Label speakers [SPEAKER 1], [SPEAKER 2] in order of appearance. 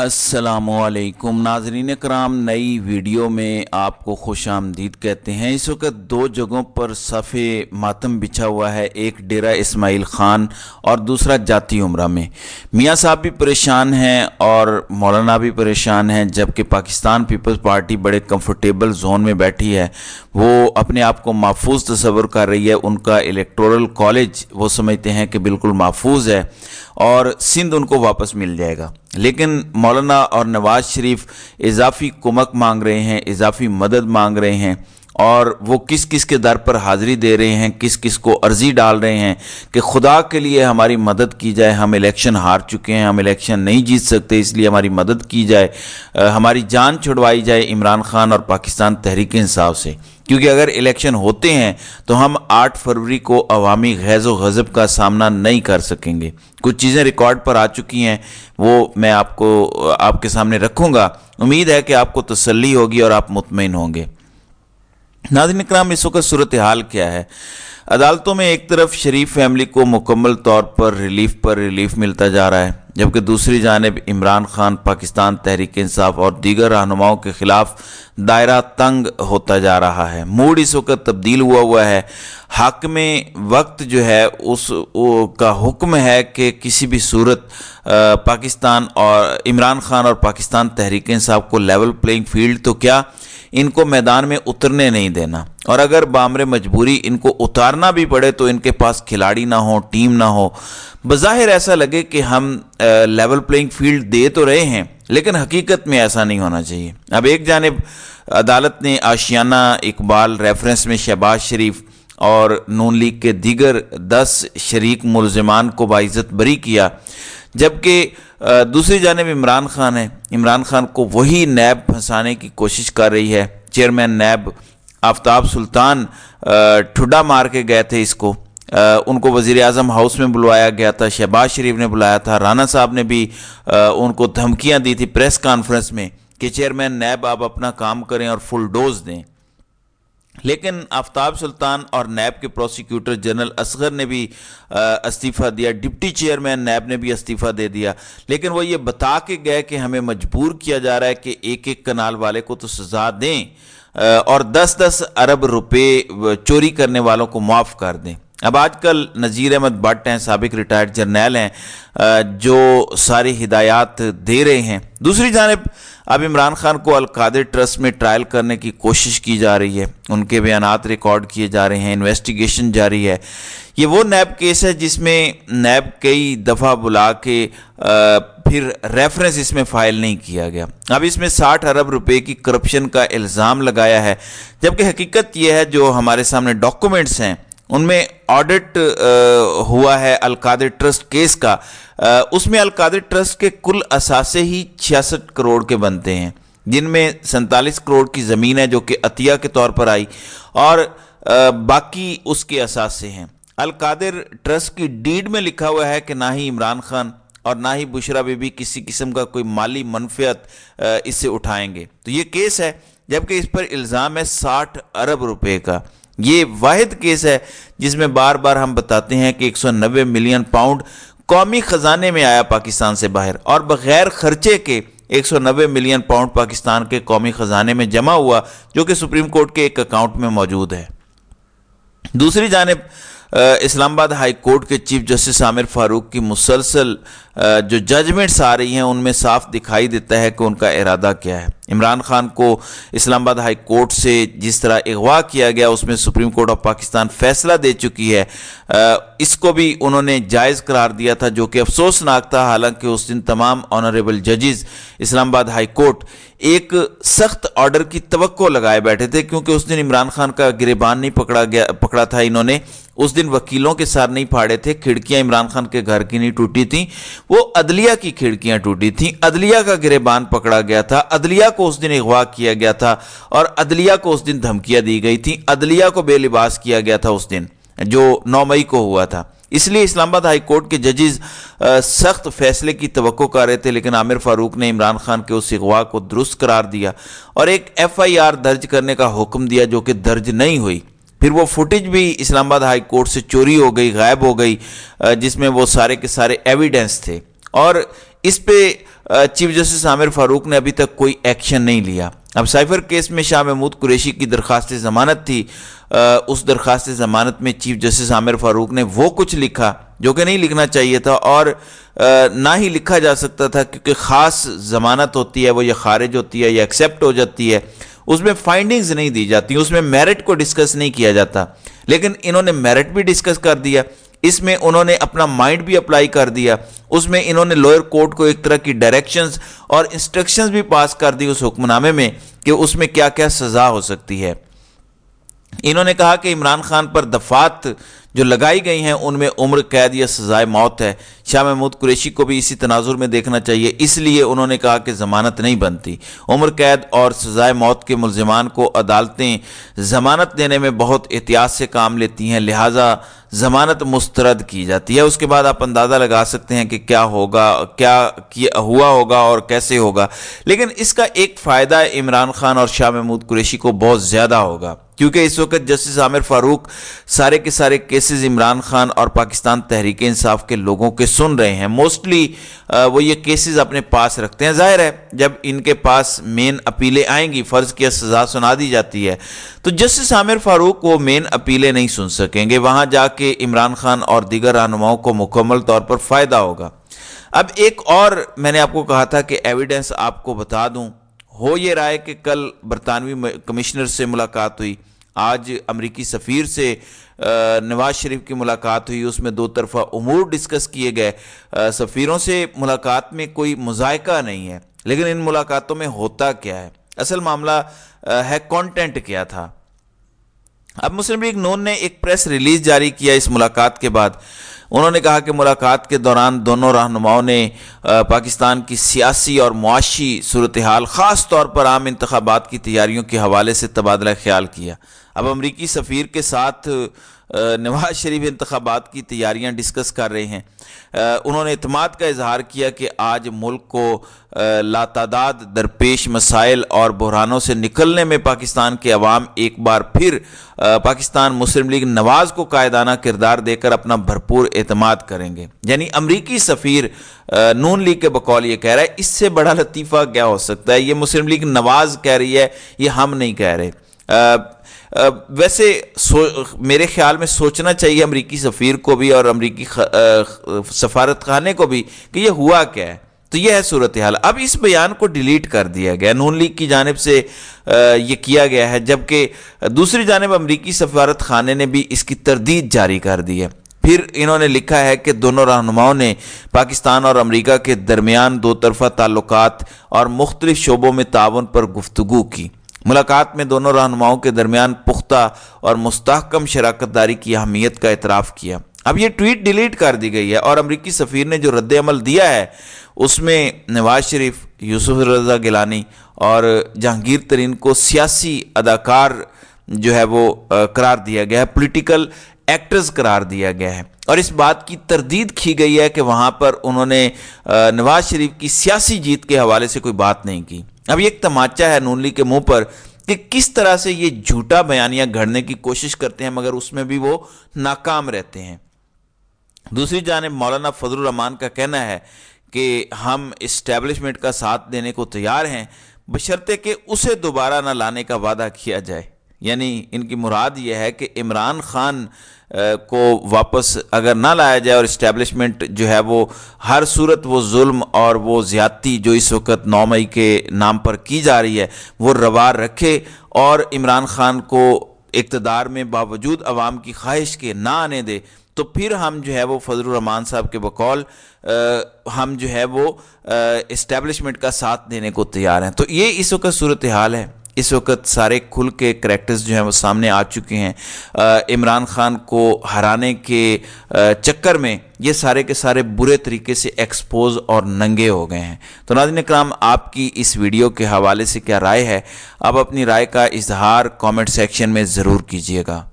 [SPEAKER 1] السلام علیکم ناظرین کرام، نئی ویڈیو میں آپ کو خوش آمدید کہتے ہیں۔ اس وقت دو جگہوں پر صف ماتم بچھا ہوا ہے، ایک ڈیرہ اسماعیل خان اور دوسرا جاتی عمرہ میں۔ میاں صاحب بھی پریشان ہیں اور مولانا بھی پریشان ہیں، جبکہ پاکستان پیپلز پارٹی بڑے کمفرٹیبل زون میں بیٹھی ہے۔ وہ اپنے آپ کو محفوظ تصور کر رہی ہے، ان کا الیکٹورل کالج وہ سمجھتے ہیں کہ بالکل محفوظ ہے اور سندھ ان کو واپس مل جائے گا، لیکن مولانا اور نواز شریف اضافی کمک مانگ رہے ہیں، اضافی مدد مانگ رہے ہیں، اور وہ کس کس کے در پر حاضری دے رہے ہیں، کس کس کو عرضی ڈال رہے ہیں کہ خدا کے لیے ہماری مدد کی جائے، ہم الیکشن ہار چکے ہیں، ہم الیکشن نہیں جیت سکتے، اس لیے ہماری مدد کی جائے، ہماری جان چھڑوائی جائے عمران خان اور پاکستان تحریک انصاف سے، کیونکہ اگر الیکشن ہوتے ہیں تو ہم 8 فروری کو عوامی غیظ و غضب کا سامنا نہیں کر سکیں گے۔ کچھ چیزیں ریکارڈ پر آ چکی ہیں، وہ میں آپ کے سامنے رکھوں گا، امید ہے کہ آپ کو تسلی ہوگی اور آپ مطمئن ہوں گے۔ ناظرین کرام، اس وقت صورتحال کیا ہے؟ عدالتوں میں ایک طرف شریف فیملی کو مکمل طور پر ریلیف ملتا جا رہا ہے، جبکہ دوسری جانب عمران خان پاکستان تحریک انصاف اور دیگر رہنماؤں کے خلاف دائرہ تنگ ہوتا جا رہا ہے۔ موڈ اس وقت تبدیل ہوا ہے۔ حاکم وقت جو ہے اس کا حکم ہے کہ کسی بھی صورت پاکستان اور عمران خان اور پاکستان تحریک انصاف کو لیول پلینگ فیلڈ تو کیا، ان کو میدان میں اترنے نہیں دینا، اور اگر بامر مجبوری ان کو اتارنا بھی پڑے تو ان کے پاس کھلاڑی نہ ہو، ٹیم نہ ہو۔ بظاہر ایسا لگے کہ ہم لیول پلینگ فیلڈ دے تو رہے ہیں، لیکن حقیقت میں ایسا نہیں ہونا چاہیے۔ اب ایک جانب عدالت نے آشیانہ اقبال ریفرنس میں شہباز شریف اور نون لیگ کے دیگر 10 شریک ملزمان کو باعزت بری کیا، جبکہ دوسری جانب عمران خان ہے۔ عمران خان کو وہی نیب پھنسانے کی کوشش کر رہی ہے۔ چیئرمین نیب آفتاب سلطان ٹھڈا مار کے گئے تھے، ان کو وزیر اعظم ہاؤس میں بلوایا گیا تھا، شہباز شریف نے بلایا تھا، رانا صاحب نے بھی ان کو دھمکیاں دی تھی پریس کانفرنس میں کہ چیئرمین نیب آپ اپنا کام کریں اور فل ڈوز دیں، لیکن آفتاب سلطان اور نیب کے پروسیکیوٹر جنرل اصغر نے بھی استعفیٰ دیا، ڈپٹی چیئرمین نیب نے بھی استعفیٰ دے دیا، لیکن وہ یہ بتا کے گئے کہ ہمیں مجبور کیا جا رہا ہے کہ ایک کنال والے کو تو سزا دیں اور 10-10 ارب روپے چوری کرنے والوں کو معاف کر دیں۔ اب آج کل نذیر احمد بٹ ہیں، سابق ریٹائرڈ جرنیل ہیں، جو ساری ہدایات دے رہے ہیں۔ دوسری جانب اب عمران خان کو القادر ٹرسٹ میں ٹرائل کرنے کی کوشش کی جا رہی ہے، ان کے بیانات ریکارڈ کیے جا رہے ہیں، انویسٹیگیشن جاری ہے۔ یہ وہ نیب کیس ہے جس میں نیب کئی دفعہ بلا کے پھر ریفرنس اس میں فائل نہیں کیا گیا۔ اب اس میں 60 ارب روپے کی کرپشن کا الزام لگایا ہے، جبکہ حقیقت یہ ہے جو ہمارے سامنے ڈاکومنٹس ہیں ان میں آڈٹ ہوا ہے القادر ٹرسٹ کیس کا، اس میں القادر ٹرسٹ کے کل اثاثے ہی 66 کروڑ کے بنتے ہیں، جن میں 47 کروڑ کی زمین ہے جو کہ عطیہ کے طور پر آئی، اور باقی اس کے اثاثے ہیں۔ القادر ٹرسٹ کی ڈیڈ میں لکھا ہوا ہے کہ نہ ہی عمران خان اور نہ ہی بشرا بی بی کسی قسم کا کوئی مالی منفعت اس سے اٹھائیں گے، تو یہ کیس ہے، جبکہ اس پر الزام ہے 60 ارب روپے کا۔ یہ واحد کیس ہے جس میں بار بار ہم بتاتے ہیں کہ 190 ملین پاؤنڈ قومی خزانے میں آیا پاکستان سے باہر، اور بغیر خرچے کے 190 ملین پاؤنڈ پاکستان کے قومی خزانے میں جمع ہوا، جو کہ سپریم کورٹ کے ایک اکاؤنٹ میں موجود ہے۔ دوسری جانب اسلام آباد ہائی کورٹ کے چیف جسٹس عامر فاروق کی مسلسل جو ججمنٹس آ رہی ہیں ان میں صاف دکھائی دیتا ہے کہ ان کا ارادہ کیا ہے۔ عمران خان کو اسلام آباد ہائی کورٹ سے جس طرح اغوا کیا گیا، اس میں سپریم کورٹ آف پاکستان فیصلہ دے چکی ہے، اس کو بھی انہوں نے جائز قرار دیا تھا، جو کہ افسوسناک تھا، حالانکہ اس دن تمام آنریبل ججز اسلام آباد ہائی کورٹ ایک سخت آرڈر کی توقع لگائے بیٹھے تھے، کیونکہ اس دن عمران خان کا گریبان نہیں پکڑا تھا انہوں نے، اس دن وکیلوں کے سر نہیں پھاڑے تھے، کھڑکیاں عمران خان کے گھر کی نہیں ٹوٹی تھیں، وہ عدلیہ کی کھڑکیاں ٹوٹی تھیں، عدلیہ کا گریبان پکڑا گیا تھا، عدلیہ کو اس دن اغوا کیا گیا تھا، اور عدلیہ کو اس دن دھمکیاں دی گئی تھیں، عدلیہ کو بے لباس کیا گیا تھا اس دن جو 9 مئی کو ہوا تھا۔ اس لیے اسلام آباد ہائی کورٹ کے ججز سخت فیصلے کی توقع کر رہے تھے، لیکن عامر فاروق نے عمران خان کے اس اغوا کو درست قرار دیا اور ایک FIR درج کرنے کا حکم دیا، جو کہ درج نہیں ہوئی۔ پھر وہ فوٹیج بھی اسلام آباد ہائی کورٹ سے چوری ہو گئی، غائب ہو گئی، جس میں وہ سارے کے سارے ایویڈنس تھے، اور اس پہ चीफ जस्टिस आमिर फारूक ने अभी तक कोई एक्शन नहीं लिया। अब साइफर केस में शाह महमूद कुरैशी की दरख्वास्त ज़मानत थी, उस दरख्वास्त ज़मानत में चीफ जस्टिस आमिर फारूक ने वो कुछ लिखा जो कि नहीं लिखना चाहिए था और ना ही लिखा जा सकता था, क्योंकि ख़ास ज़मानत होती है वो या खारिज होती है या एक्सेप्ट हो जाती है, उसमें फाइंडिंग्स नहीं दी जाती, उसमें मेरिट को डिस्कस नहीं किया जाता। लेकिन इन्होंने मेरिट भी डिस्कस कर दिया, इसमें उन्होंने अपना माइंड भी अप्लाई कर दिया, उसमें इन्होंने लोअर कोर्ट को एक तरह की डायरेक्शंस और इंस्ट्रक्शंस भी पास कर दी उस हुक्मनामे में कि उसमें क्या क्या सज़ा हो सकती है। इन्होंने कहा कि इमरान खान पर दफात जो लगाई गई हैं उनमें उम्र कैद या सजाए मौत है। शाह महमूद कुरैशी को भी इसी तनाजुर में देखना चाहिए, इसलिए उन्होंने कहा कि ज़मानत नहीं बनती। उम्र कैद और सजाए मौत के मुल्ज़िमान को अदालतें ज़मानत देने में बहुत एहतियात से काम लेती हैं, लिहाजा ज़मानत मुस्तरद की जाती है। उसके बाद आप अंदाज़ा लगा सकते हैं कि क्या होगा, क्या हुआ होगा और कैसे होगा। लेकिन इसका एक फ़ायदा इमरान खान और शाह महमूद कुरैशी को बहुत ज़्यादा होगा, क्योंकि इस वक्त जस्टिस आमिर फारूक सारे के सारे केसेस इमरान खान और पाकिस्तान तहरीक इंसाफ के लोगों के सुन रहे हैं। मोस्टली वो ये केसेस अपने पास रखते हैं। जाहिर है जब इनके पास मेन अपीलें आएंगी, फ़र्ज़ किया सज़ा सुना दी जाती है, तो जस्टिस आमिर फारूक वो मेन अपीलें नहीं सुन सकेंगे। वहाँ जाके इमरान खान और दीगर रहनुमाओं को मुकम्मल तौर पर फ़ायदा होगा। अब एक और मैंने आपको कहा था कि एविडेंस आपको बता दूँ, हो ये रहा है कि कल बरतानवी कमिश्नर से मुलाकात हुई, आज अमरीकी सफ़ीर से नवाज शरीफ की मुलाकात हुई, उसमें दो तरफ़ा उमूर डिस्कस किए गए। सफ़ीरों से मुलाकात में कोई मुज़ायका नहीं है, लेकिन इन मुलाकातों में होता क्या है, असल मामला है कंटेंट क्या था। अब मुस्लिम लीग नून ने एक प्रेस रिलीज जारी किया इस मुलाकात के बाद। उन्होंने कहा कि मुलाकात के दौरान दोनों रहनुमाओं ने पाकिस्तान की सियासी और मुआशी सूरत हाल, ख़ास तौर पर आम इंतखाबात की तैयारियों के हवाले से तबादला ख्याल किया। अब अमरीकी सफ़ीर के साथ नवाज शरीफ इंतखाबात की तैयारियां डिस्कस कर रहे हैं। उन्होंने इत्मीद का इजहार किया कि आज मुल्क को लातादाद दरपेश मसाइल और बहरानों से निकलने में पाकिस्तान के अवाम एक बार फिर पाकिस्तान मुस्लिम लीग नवाज को कायदाना किरदार देकर अपना भरपूर एतमाद करेंगे। यानी अमरीकी सफ़ीर नून लीग के बकौल ये कह रहा है, इससे बड़ा लतीफ़ा क्या हो सकता है। ये मुस्लिम लीग नवाज कह रही है, ये हम नहीं कह रहे। वैसे मेरे ख्याल में सोचना चाहिए अमरीकी सफ़ीर को भी और अमरीकी सफारत खाने को भी कि ये हुआ क्या है। तो यह है सूरत हाल। अब इस बयान को डिलीट कर दिया गया, नून लीग की जानिब से ये किया गया है, जबकि दूसरी जानिब अमरीकी सफारत खाने ने भी इसकी तरदीद जारी कर दी है। फिर इन्होंने लिखा है कि दोनों रहनुमाओं ने पाकिस्तान और अमरीका के दरमियान दो तरफ़ा ताल्लुकात और मुख्तलिफ शोबों में ताउन पर गुफ्तगू की। मुलाकात में दोनों रहनुमाओं के दरमियान पुख्ता और मुस्तहकम शराकत दारी की अहमियत का एतराफ़ किया। अब ये ट्वीट डिलीट कर दी गई है और अमरीकी सफ़ीर ने जो रद्द अमल दिया है उसमें नवाज शरीफ, यूसुफ रज़ा गिलानी और जहांगीर तरीन को सियासी अदाकार जो है वो करार दिया गया है, पॉलिटिकल एक्टर्स करार दिया गया है। और इस बात की तरदीद की गई है कि वहाँ पर उन्होंने नवाज शरीफ की सियासी जीत के हवाले से कोई बात नहीं की। अब ये एक तमाचा है नून लीग के मुंह पर कि किस तरह से ये झूठा बयानियां गढ़ने की कोशिश करते हैं, मगर उसमें भी वो नाकाम रहते हैं। दूसरी जानिब मौलाना फजलुर रहमान का कहना है कि हम इस्टेब्लिशमेंट का साथ देने को तैयार हैं, बशर्ते कि उसे दोबारा ना लाने का वादा किया जाए। यानी इनकी मुराद यह है कि इमरान खान को वापस अगर ना लाया जाए और इस्टेब्लिशमेंट जो है वो हर सूरत वो जुल्म और वो ज़्यादती जो इस वक्त 9 मई के नाम पर की जा रही है वो रवा रखे और इमरान खान को इक़्तिदार में बावजूद अवाम की ख्वाहिश के ना आने दे, तो फिर हम जो है वो फजलुर रहमान साहब के बकौल हम जो है वो इस्टेब्लिशमेंट का साथ देने को तैयार हैं। तो ये इस वक्त सूरत हाल है। इस वक्त सारे खुल के करैक्टर्स जो हैं वो सामने आ चुके हैं। इमरान खान को हराने के चक्कर में ये सारे के सारे बुरे तरीके से एक्सपोज और नंगे हो गए हैं। तो नाज़रीन इकराम, आपकी इस वीडियो के हवाले से क्या राय है? आप अपनी राय का इजहार कमेंट सेक्शन में ज़रूर कीजिएगा।